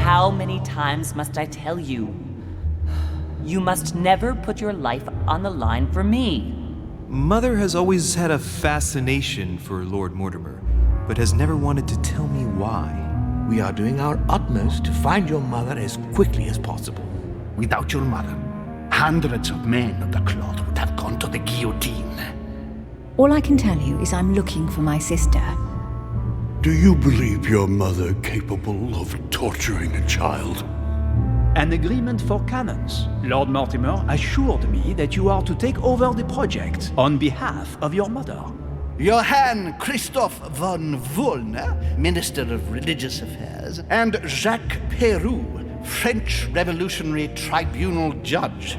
how many times must I tell you? You must never put your life on the line for me. Mother has always had a fascination for Lord Mortimer, but has never wanted to tell me why. We are doing our utmost to find your mother as quickly as possible. Without your mother, hundreds of men of the cloth would have gone to the guillotine. All I can tell you is I'm looking for my sister. Do you believe your mother capable of torturing a child? An agreement for cannons. Lord Mortimer assured me that you are to take over the project on behalf of your mother. Johann Christoph von Wollner, Minister of Religious Affairs, and Jacques Péru, French Revolutionary Tribunal Judge.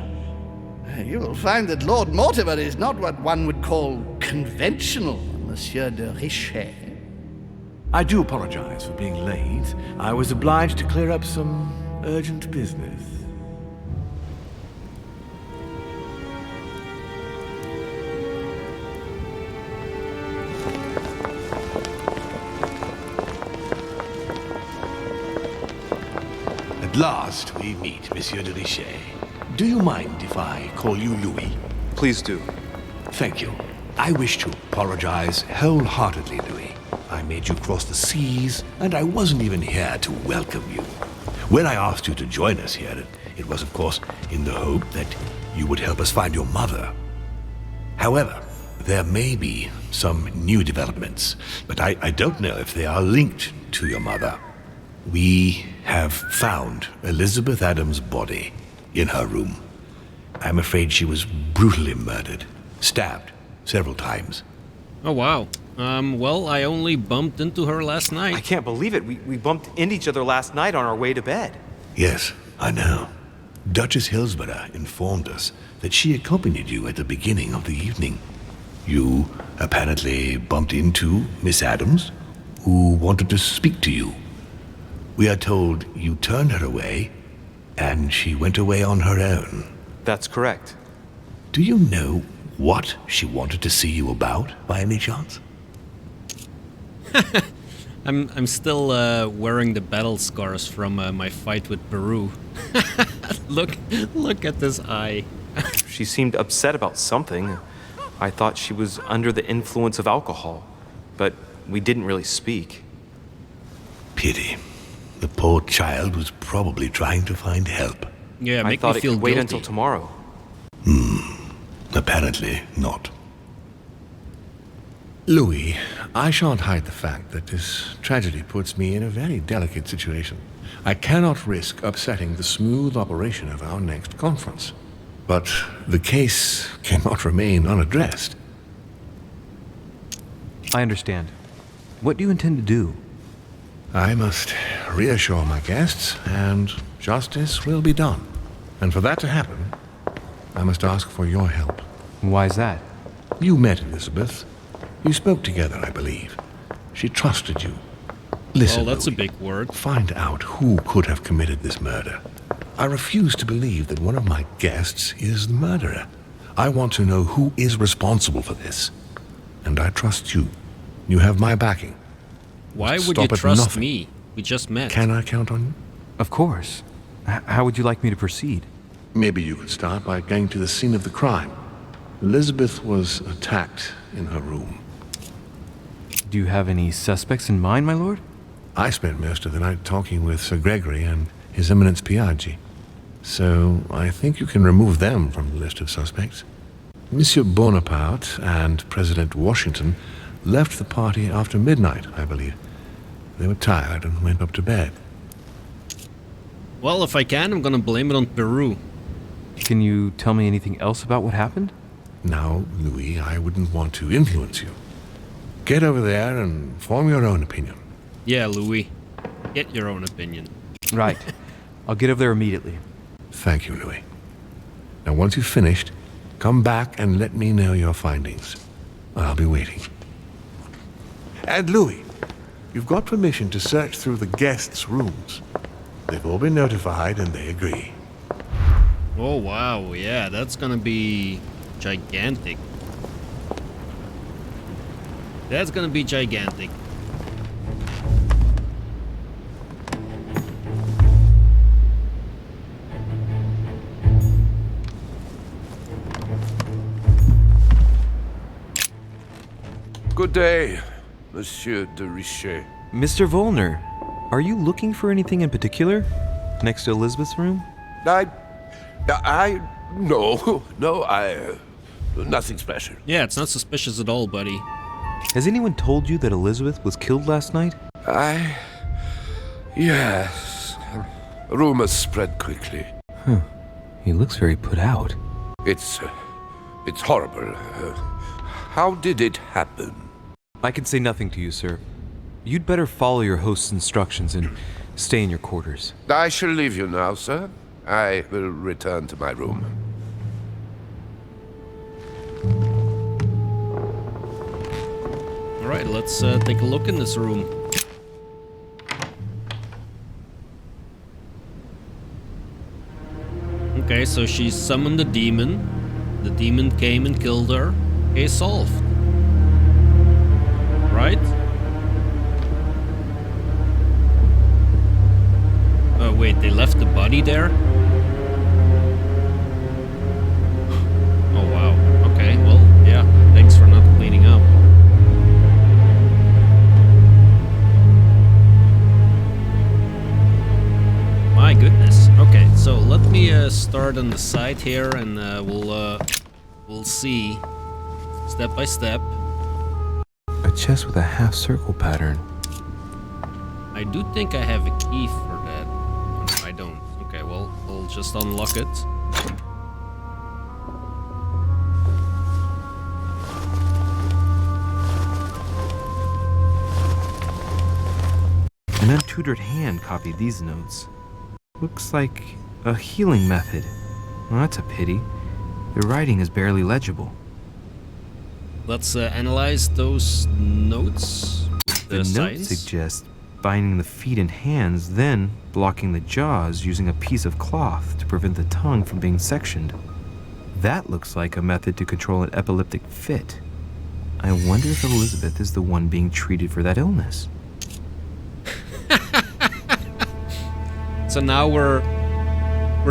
You will find that Lord Mortimer is not what one would call conventional, Monsieur de Richet. I do apologize for being late. I was obliged to clear up some urgent business. At last we meet, Monsieur de Richet. Do you mind if I call you Louis? Please do. Thank you. I wish to apologize wholeheartedly, Louis. I made you cross the seas, and I wasn't even here to welcome you. When I asked you to join us here, it was, of course, in the hope that you would help us find your mother. However, there may be some new developments, but I don't know if they are linked to your mother. We have found Elizabeth Adams' body in her room. I'm afraid she was brutally murdered, stabbed several times. Oh, wow. Well, I only bumped into her last night. I can't believe it. We bumped into each other last night on our way to bed. Yes, I know. Duchess Hillsborough informed us that she accompanied you at the beginning of the evening. You apparently bumped into Miss Adams, who wanted to speak to you. We are told you turned her away, and she went away on her own. That's correct. Do you know what she wanted to see you about, by any chance? I'm still wearing the battle scars from my fight with Peru. Look at this eye. She seemed upset about something. I thought she was under the influence of alcohol, but we didn't really speak. Pity. The poor child was probably trying to find help. Yeah, I make thought me it feel could wait guilty. until tomorrow. Apparently not. Louis, I shan't hide the fact that this tragedy puts me in a very delicate situation. I cannot risk upsetting the smooth operation of our next conference. But the case cannot remain unaddressed. I understand. What do you intend to do? I must reassure my guests, and justice will be done. And for that to happen, I must ask for your help. Why is that? You met Elizabeth. You spoke together, I believe. She trusted you. Listen, Well, that's Louis, a big word. Find out who could have committed this murder. I refuse to believe that one of my guests is the murderer. I want to know who is responsible for this. And I trust you. You have my backing. Why would Stop you at trust nothing. me? We just met. Can I count on you? Of course. How would you like me to proceed? Maybe you could start by going to the scene of the crime. Elizabeth was attacked in her room. Do you have any suspects in mind, my lord? I spent most of the night talking with Sir Gregory and His Eminence Piaggi. So I think you can remove them from the list of suspects. Monsieur Bonaparte and President Washington left the party after midnight, I believe. They were tired and went up to bed. Well, if I can, I'm gonna blame it on Peru. Can you tell me anything else about what happened? Now, Louis, I wouldn't want to influence you. Get over there and form your own opinion. Yeah, Louis. Get your own opinion. Right. I'll get over there immediately. Thank you, Louis. Now, once you've finished, come back and let me know your findings. I'll be waiting. And Louis, you've got permission to search through the guests' rooms. They've all been notified and they agree. Oh, wow. Yeah, that's gonna be gigantic. That's gonna be gigantic. Good day, Monsieur de Richet. Mr. Volner, are you looking for anything in particular? Next to Elizabeth's room? Nothing special. Yeah, it's not suspicious at all, buddy. Has anyone told you that Elizabeth was killed last night? Yes. Rumors spread quickly. He looks very put out. It's horrible. How did it happen? I can say nothing to you, sir. You'd better follow your host's instructions and stay in your quarters. I shall leave you now, sir. I will return to my room. Alright, let's take a look in this room. Okay, so she summoned the demon. The demon came and killed her. Case solved. Right? Oh wait, they left the body there? Oh wow. Okay, well, yeah. Thanks for not cleaning up. My goodness. Okay, so let me start on the side here, and we'll see step by step. A chest with a half-circle pattern. I do think I have a key for that. No, I don't. Okay, well, I'll just unlock it. An untutored hand copied these notes. Looks like a healing method. Well, that's a pity. The writing is barely legible. Let's analyze those notes. The note suggests binding the feet and hands, then blocking the jaws using a piece of cloth to prevent the tongue from being sectioned. That looks like a method to control an epileptic fit. I wonder if Elizabeth is the one being treated for that illness. So now we're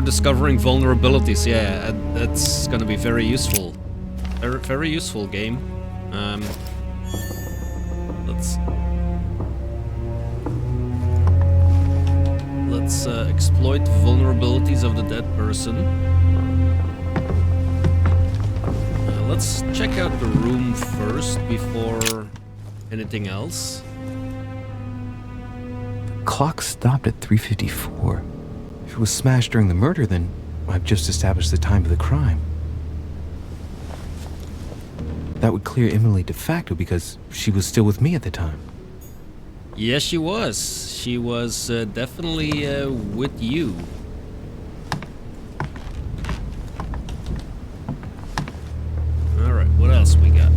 discovering vulnerabilities. Yeah, that's gonna be very useful. Very useful game. Let's exploit the vulnerabilities of the dead person. Let's check out the room first before anything else. Clock stopped at 3:54. If it was smashed during the murder, then I've just established the time of the crime. That would clear Emily de facto because she was still with me at the time. Yes, she was. She was definitely with you. Alright, what else we got?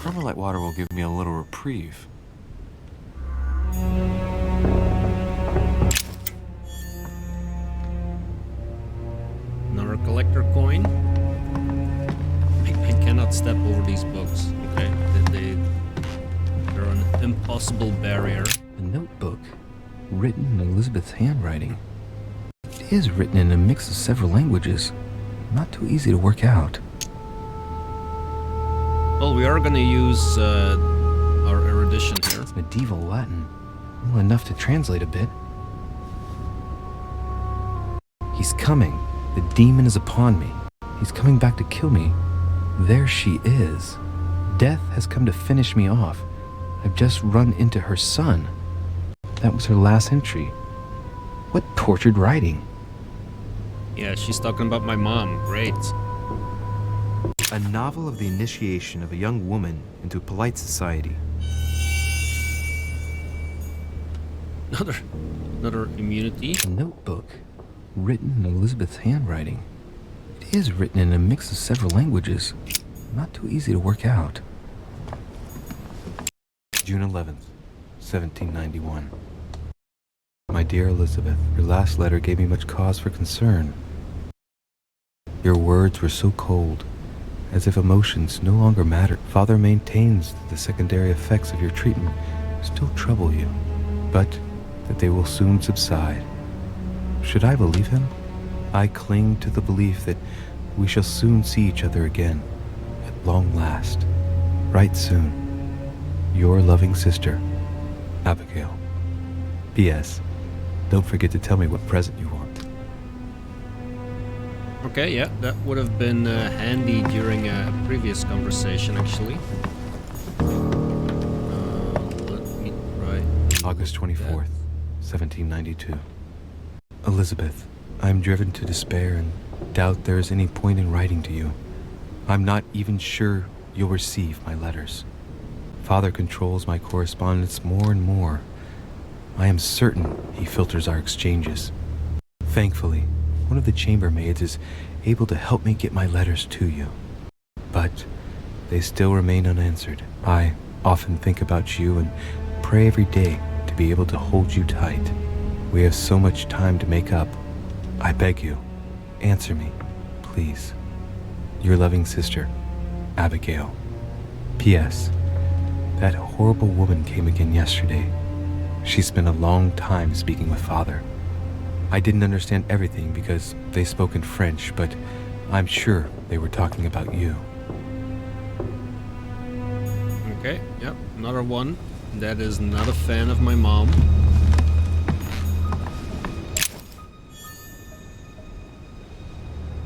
Carmelite water will give me a little reprieve. Another collector coin. I cannot step over these books. Okay, they're an impossible barrier. A notebook written in Elizabeth's handwriting. It is written in a mix of several languages. Not too easy to work out. Well, we are gonna use our erudition here. It's medieval Latin. Well, enough to translate a bit. He's coming. The demon is upon me. He's coming back to kill me. There she is. Death has come to finish me off. I've just run into her son. That was her last entry. What tortured writing. Yeah, she's talking about my mom. Great. A novel of the initiation of a young woman into polite society. Another immunity. A notebook written in Elizabeth's handwriting. It is written in a mix of several languages. Not too easy to work out. June 11th, 1791. My dear Elizabeth, your last letter gave me much cause for concern. Your words were so cold, as if emotions no longer mattered. Father maintains that the secondary effects of your treatment still trouble you, but that they will soon subside. Should I believe him? I cling to the belief that we shall soon see each other again, at long last. Write soon. Your loving sister, Abigail. P.S. Don't forget to tell me what present you want. Okay, yeah, that would have been handy during a previous conversation, actually. Let me try. August 24th, 1792. Elizabeth, I am driven to despair and doubt there is any point in writing to you. I'm not even sure you'll receive my letters. Father controls my correspondence more and more. I am certain he filters our exchanges. Thankfully, one of the chambermaids is able to help me get my letters to you. But they still remain unanswered. I often think about you and pray every day to be able to hold you tight. We have so much time to make up. I beg you, answer me, please. Your loving sister, Abigail. P.S. That horrible woman came again yesterday. She spent a long time speaking with Father. I didn't understand everything because they spoke in French, but I'm sure they were talking about you. Okay, yep, another one. That is not a fan of my mom.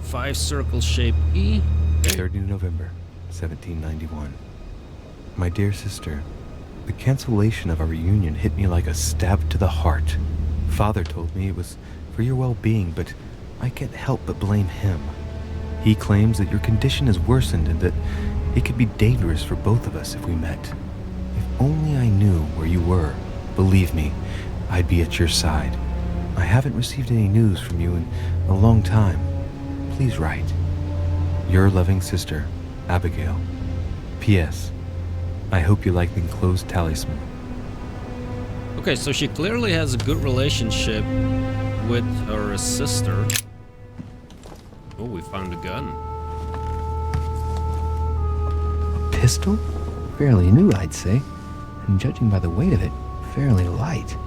Five circle shape E. Okay. 30 November, 1791. My dear sister, the cancellation of our reunion hit me like a stab to the heart. Father told me it was for your well-being, but I can't help but blame him. He claims that your condition has worsened and that it could be dangerous for both of us if we met. If only I knew where you were, believe me, I'd be at your side. I haven't received any news from you in a long time. Please write. Your loving sister, Abigail. P.S. I hope you like the enclosed talisman. Okay, so she clearly has a good relationship with her sister. Oh, we found a gun. A pistol? Fairly new, I'd say. And judging by the weight of it, fairly light.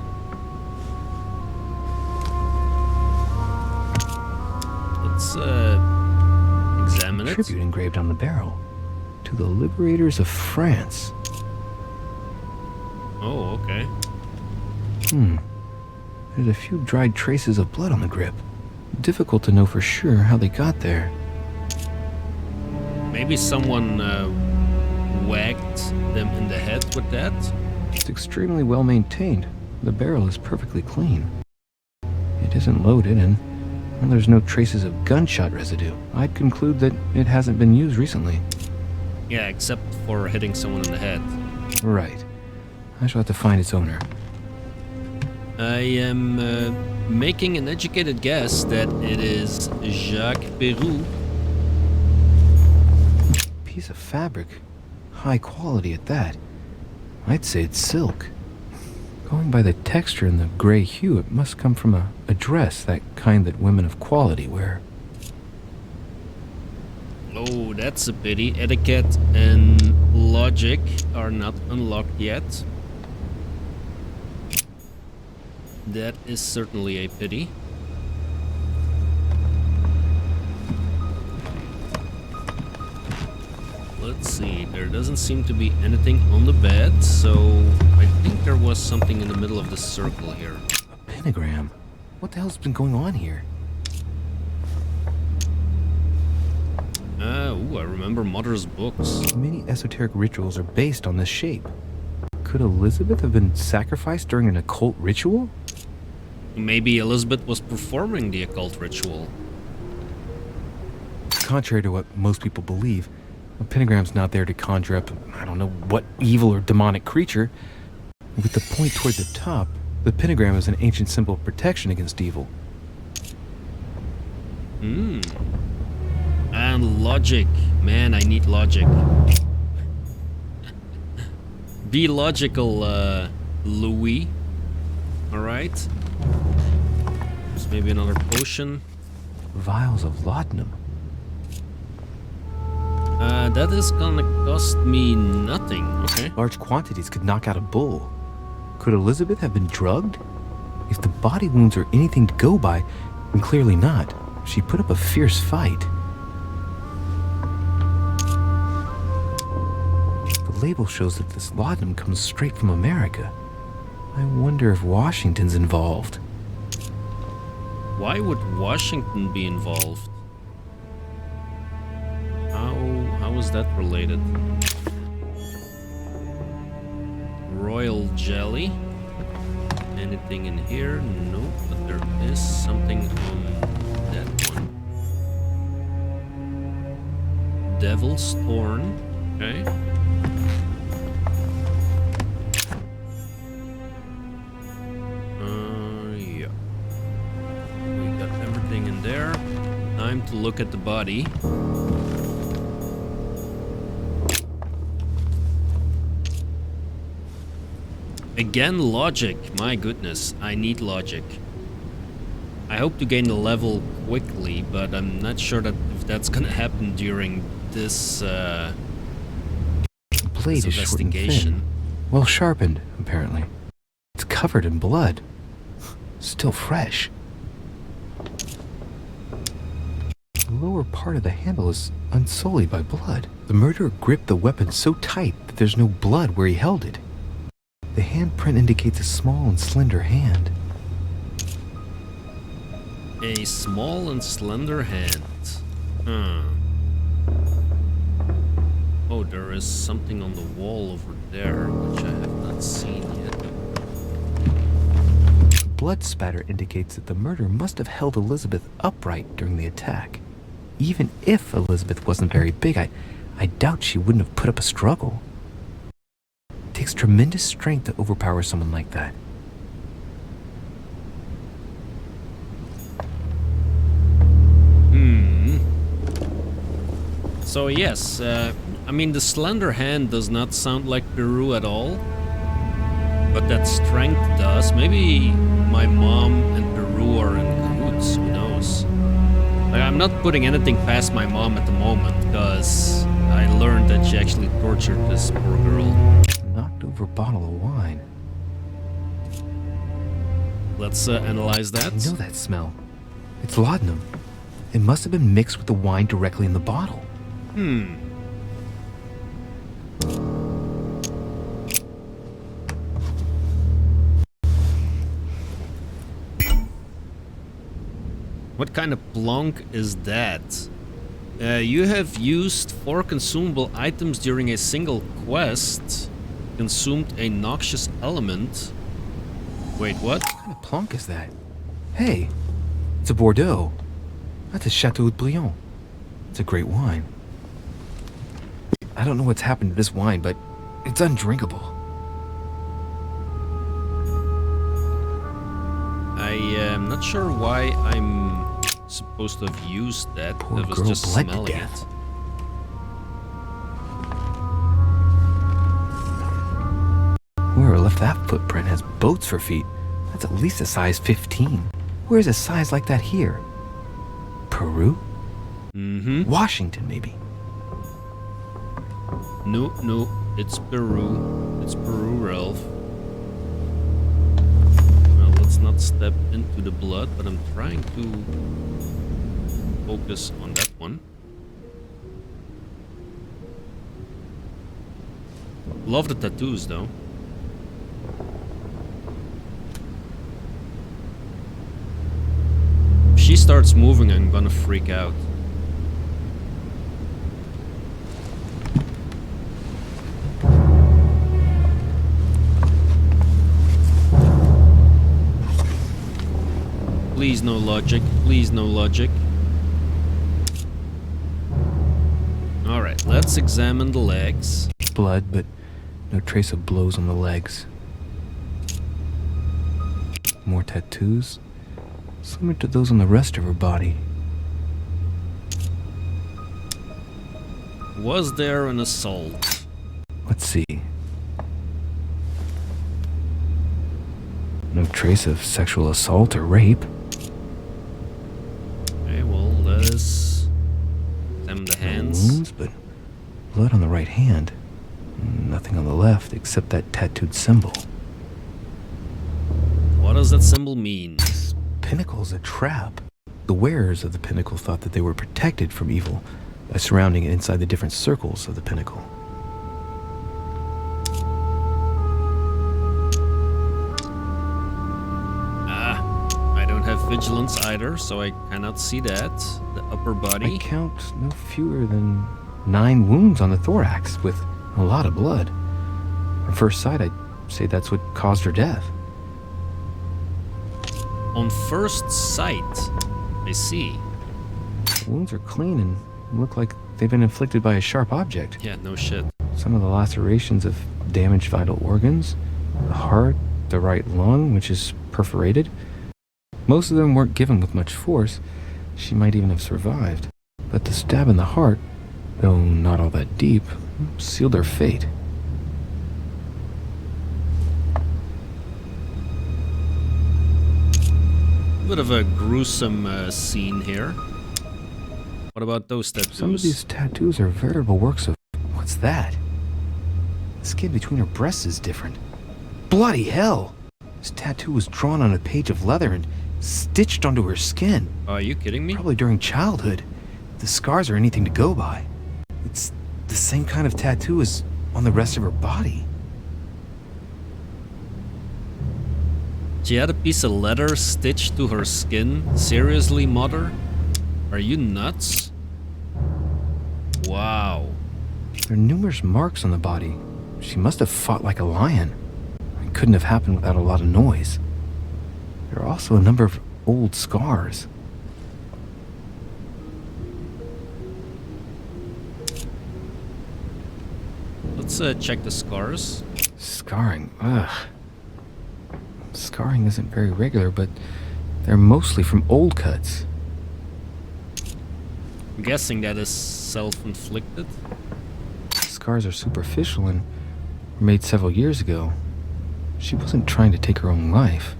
Let's examine it. Tribute engraved on the barrel. To the liberators of France. Oh, okay. There's a few dried traces of blood on the grip. Difficult to know for sure how they got there. Maybe someone whacked them in the head with that? It's extremely well maintained. The barrel is perfectly clean. It isn't loaded and there's no traces of gunshot residue. I'd conclude that it hasn't been used recently. Yeah, except for hitting someone in the head. Right. I shall have to find its owner. I am making an educated guess that it is Jacques Péru. Piece of fabric. High quality at that. I'd say it's silk. Going by the texture and the gray hue, it must come from a dress, that kind that women of quality wear. Oh, that's a pity. Etiquette and logic are not unlocked yet. That is certainly a pity. Let's see, there doesn't seem to be anything on the bed, so I think there was something in the middle of the circle here. A pentagram? What the hell's been going on here? Ooh, I remember Mother's books. Many esoteric rituals are based on this shape. Could Elizabeth have been sacrificed during an occult ritual? Maybe Elizabeth was performing the occult ritual. Contrary to what most people believe, a pentagram's not there to conjure up, I don't know what evil or demonic creature. With the point toward the top, the pentagram is an ancient symbol of protection against evil. And logic. Man, I need logic. Be logical, Louis. Alright. There's maybe another potion. Vials of laudanum. That is gonna cost me nothing. Okay. Large quantities could knock out a bull. Could Elizabeth have been drugged? If the body wounds are anything to go by, then clearly not. She put up a fierce fight. The label shows that this laudanum comes straight from America. I wonder if Washington's involved. Why would Washington be involved? How is that related? Royal jelly. Anything in here? No, but there is something on that one. Devil's Thorn. Okay. Yeah. We got everything in there. Time to look at the body. Again, logic. My goodness, I need logic. I hope to gain the level quickly, but I'm not sure that if that's gonna happen during this The blade is short and investigation. thin. Well sharpened, apparently. It's covered in blood. Still fresh. The lower part of the handle is unsullied by blood. The murderer gripped the weapon so tight that there's no blood where he held it. The handprint indicates a small and slender hand. A small and slender hand. Oh, there is something on the wall over there, which I have not seen yet. Blood spatter indicates that the murderer must have held Elizabeth upright during the attack. Even if Elizabeth wasn't very big, I doubt she wouldn't have put up a struggle. It takes tremendous strength to overpower someone like that. So yes, I mean the slender hand does not sound like Péru at all, but that strength does. Maybe my mom and Péru are in cahoots, who knows? Like, I'm not putting anything past my mom at the moment, because I learned that she actually tortured this poor girl. Knocked over a bottle of wine. Let's analyze that. I know that smell. It's laudanum. It must have been mixed with the wine directly in the bottle. What kind of plonk is that? You have used 4 consumable items during a single quest. Consumed a noxious element. Wait, what? What kind of plonk is that? Hey, it's a Bordeaux. That's a Chateau de Briand. It's a great wine. I don't know what's happened to this wine, but it's undrinkable. I am not sure why I'm supposed to have used that. Poor I was girl just bled to smelling death. it. Whoever left that footprint has boats for feet. That's at least a size 15. Where's a size like that here? Peru? Washington, maybe. No, it's Peru. It's Peru, Ralph. Well, let's not step into the blood, but I'm trying to focus on that one. Love the tattoos, though. If she starts moving, I'm gonna freak out. Please no logic. Please no logic. Alright, let's examine the legs. Blood, but no trace of blows on the legs. More tattoos, similar to those on the rest of her body. Was there an assault? Let's see. No trace of sexual assault or rape. Okay, well, let us examine the hands. Wounds, but blood on the right hand. Nothing on the left except that tattooed symbol. What does that symbol mean? This pinnacle's a trap. The wearers of the pinnacle thought that they were protected from evil by surrounding it inside the different circles of the pinnacle. vigilance either, so I cannot see that. The upper body. I count no fewer than 9 wounds on the thorax, with a lot of blood. On first sight, I'd say that's what caused her death. On first sight, I see. The wounds are clean and look like they've been inflicted by a sharp object. Yeah, no shit. Some of the lacerations have damaged vital organs, the heart, the right lung, which is perforated. Most of them weren't given with much force. She might even have survived. But the stab in the heart, though not all that deep, sealed her fate. Bit of a gruesome scene here. What about those tattoos? Some of these tattoos are veritable works of... What's that? The skin between her breasts is different. Bloody hell! This tattoo was drawn on a page of leather and stitched onto her skin. Are you kidding me? Probably during childhood. If the scars are anything to go by. It's the same kind of tattoo as on the rest of her body. She had a piece of leather stitched to her skin? Seriously, mother? Are you nuts? Wow. There are numerous marks on the body. She must have fought like a lion. It couldn't have happened without a lot of noise. There are also a number of old scars. Let's check the scars. Scarring, ugh. Scarring isn't very regular, but they're mostly from old cuts. I'm guessing that is self-inflicted. Scars are superficial and were made several years ago. She wasn't trying to take her own life.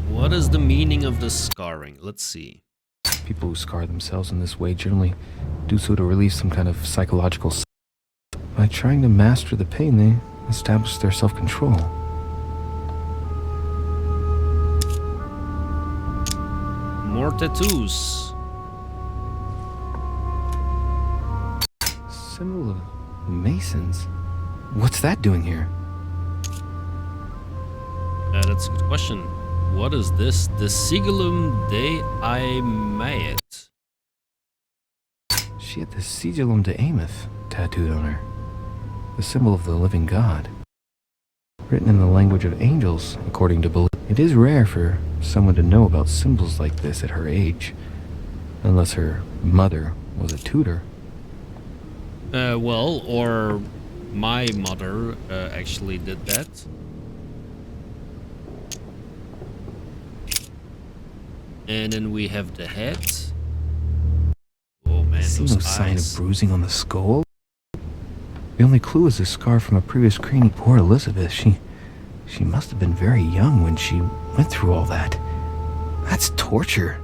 What is the meaning of the scarring? Let's see. People who scar themselves in this way generally do so to relieve some kind of psychological... By trying to master the pain, they establish their self-control. More tattoos. Symbol of Masons? What's that doing here? That's a good question. What is this? The Sigillum Dei Aemet. She had the Sigillum de Ameth tattooed on her. The symbol of the living God. Written in the language of angels, according to belief. It is rare for someone to know about symbols like this at her age. Unless her mother was a tutor. Well, or my mother actually did that. And then we have the head. Oh man, I see no those sign of eyes. bruising on the skull. The only clue is a scar from a previous crane. Poor Elizabeth, she must have been very young when she went through all that. That's torture.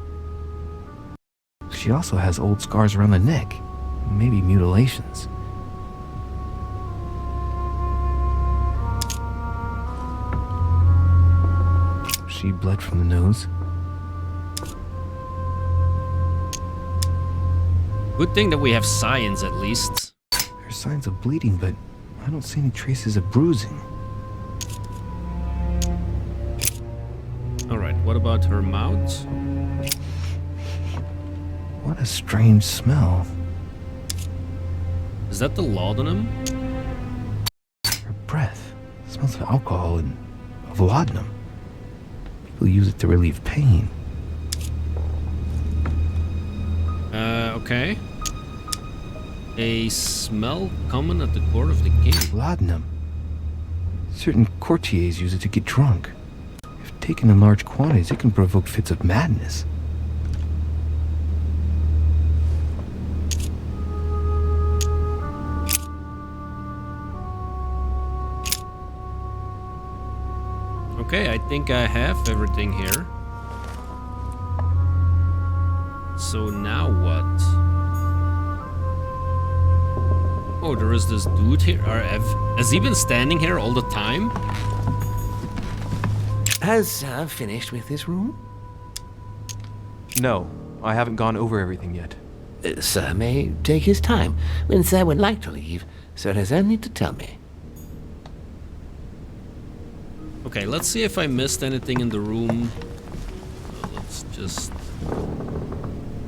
She also has old scars around the neck. Maybe mutilations. She bled from the nose. Good thing that we have science at least. There's signs of bleeding, but I don't see any traces of bruising. Alright, what about her mouth? What a strange smell. Is that the laudanum? Her breath smells of alcohol and of laudanum. People use it to relieve pain. Okay. A smell common at the court of the king. Laudanum. Certain courtiers use it to get drunk. If taken in large quantities, it can provoke fits of madness. Okay, I think I have everything here. So now what? Oh, there is this dude here. Has he been standing here all the time? Has Sir finished with this room? No, I haven't gone over everything yet. Sir may take his time. When Sir would like to leave, Sir has only to tell me. Okay, let's see if I missed anything in the room. Let's just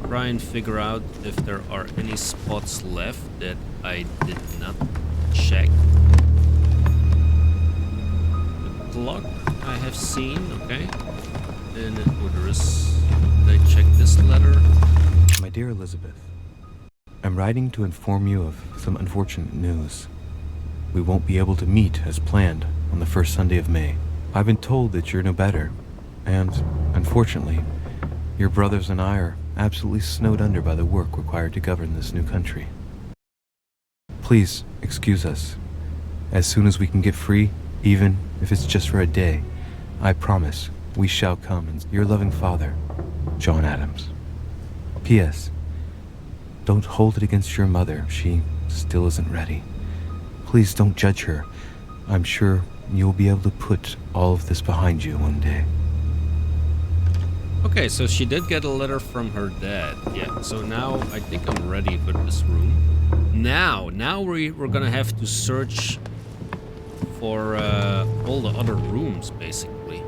try and figure out if there are any spots left that I did not check. The clock I have seen, okay. And there is... Did I check this letter? My dear Elizabeth, I'm writing to inform you of some unfortunate news. We won't be able to meet as planned on the first Sunday of May. I've been told that you're no better, and, unfortunately, your brothers and I are absolutely snowed under by the work required to govern this new country. Please excuse us. As soon as we can get free, even if it's just for a day, I promise we shall come. And your loving father, John Adams. P.S. Don't hold it against your mother. She still isn't ready. Please don't judge her. I'm sure you'll be able to put all of this behind you one day. Okay, so she did get a letter from her dad. Yeah, so now I think I'm ready for this room. Now we're gonna have to search for all the other rooms, basically.